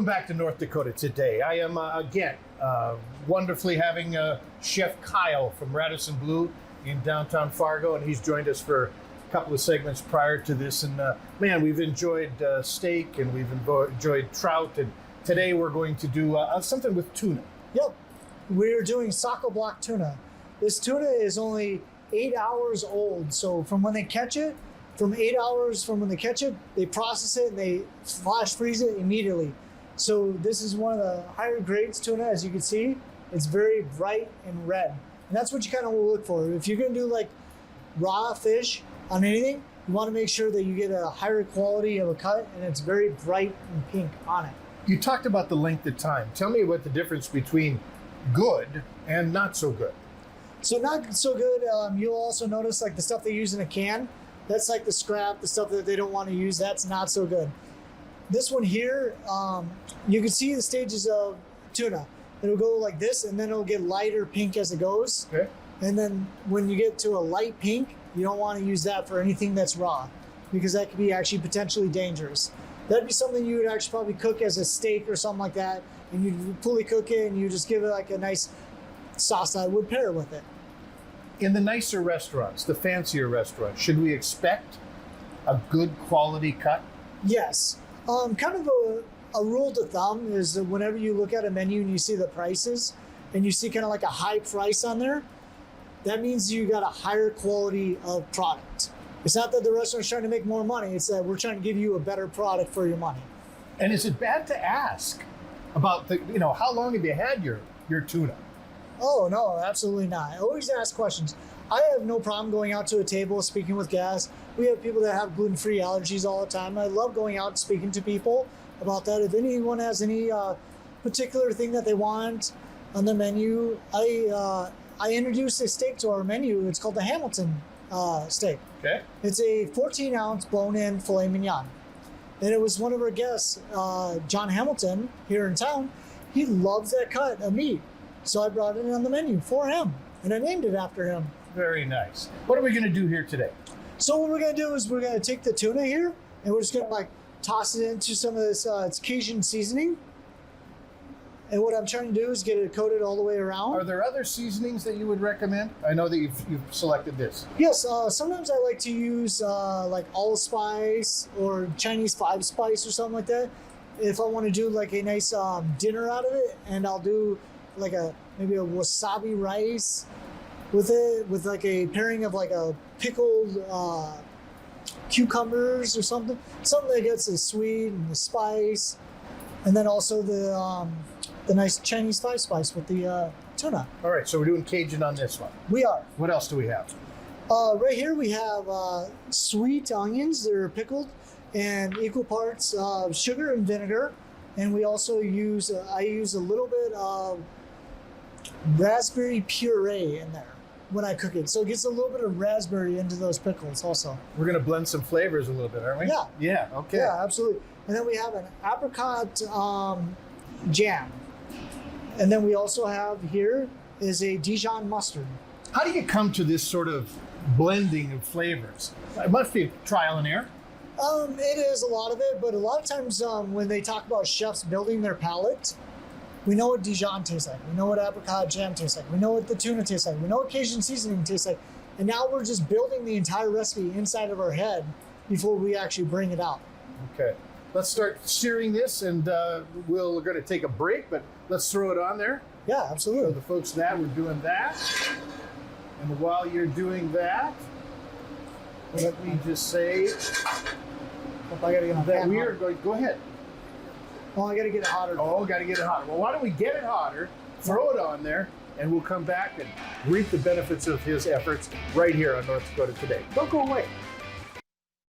Welcome back to North Dakota today. I am again wonderfully having Chef Kyle from Radisson Blue in downtown Fargo, and he's joined us for a couple of segments prior to this. And man, we've enjoyed steak and we've enjoyed trout, and today we're going to do something with tuna. Yep, we're doing Saco Block tuna. This tuna is only 8 hours old, so from when they catch it, from 8 hours from when they catch it, they process it and they flash freeze it immediately. So this is one of the higher grades tuna, as you can see. It's very bright and red. And that's what you kind of will look for. If you're gonna do like raw fish on anything, you wanna make sure that you get a higher quality of a cut and it's very bright and pink on it. You talked about the length of time. Tell me what the difference between good and not so good. So not so good, you'll also notice like the stuff they use in a can, that's like the scrap, the stuff that they don't want to use, that's not so good. This one here, you can see the stages of tuna. It'll go like this and then it'll get lighter pink as it goes. Okay. And then when you get to a light pink, you don't want to use that for anything that's raw because that could be actually potentially dangerous. That'd be something you would actually probably cook as a steak or something like that, and you'd fully cook it and you just give it like a nice sauce that would pair with it. In the nicer restaurants, the fancier restaurants, should we expect a good quality cut? Yes. Kind of a rule of thumb is that whenever you look at a menu and you see the prices and you see kind of like a high price on there, that means you got a higher quality of product. It's not that the restaurant's trying to make more money, it's that we're trying to give you a better product for your money. And is it bad to ask about how long have you had your tuna? Oh, no, absolutely not. Always ask questions. I have no problem going out to a table, speaking with guests. We have people that have gluten-free allergies all the time. I love going out and speaking to people about that. If anyone has any particular thing that they want on the menu, I introduced a steak to our menu. It's called the Hamilton steak. Okay. It's a 14-ounce bone-in filet mignon. And it was one of our guests, John Hamilton, here in town. He loves that cut of meat. So I brought it on the menu for him, and I named it after him. Very nice. What are we going to do here today? So what we're going to do is we're going to take the tuna here, and we're just going to like toss it into some of this it's Cajun seasoning. And what I'm trying to do is get it coated all the way around. Are there other seasonings that you would recommend? I know that you've selected this. Yes, sometimes I like to use like allspice or Chinese 5-spice or something like that. If I want to do like a nice dinner out of it, and I'll do like maybe a wasabi rice with it, with like a pairing of like a pickled cucumbers or something that gets the sweet and the spice, and then also the nice Chinese 5-spice with the tuna. All right, so we're doing Cajun on this one. We are. What else do we have? Right here we have sweet onions that are pickled and equal parts of sugar and vinegar, and we also use I use a little bit of raspberry puree in there when I cook it, so it gets a little bit of raspberry into those pickles also. We're going to blend some flavors a little bit, aren't we? Yeah. Yeah, okay. Yeah, absolutely. And then we have an apricot jam, and then we also have here is a Dijon mustard. How do you come to this sort of blending of flavors? It must be trial and error. It is a lot of it, but a lot of times when they talk about chefs building their palate, we know what Dijon tastes like. We know what apricot jam tastes like. We know what the tuna tastes like. We know what Cajun seasoning tastes like. And now we're just building the entire recipe inside of our head before we actually bring it out. Okay. Let's start searing this, and we're going to take a break, but let's throw it on there. Yeah, absolutely. Show the folks that we're doing that. And while you're doing that, let me just say I gotta get that we are going, go ahead. Oh, I gotta get it hotter. Oh, got to get it hotter. Well, why don't we get it hotter, throw it on there, and we'll come back and reap the benefits of his efforts right here on North Dakota Today. Don't go away.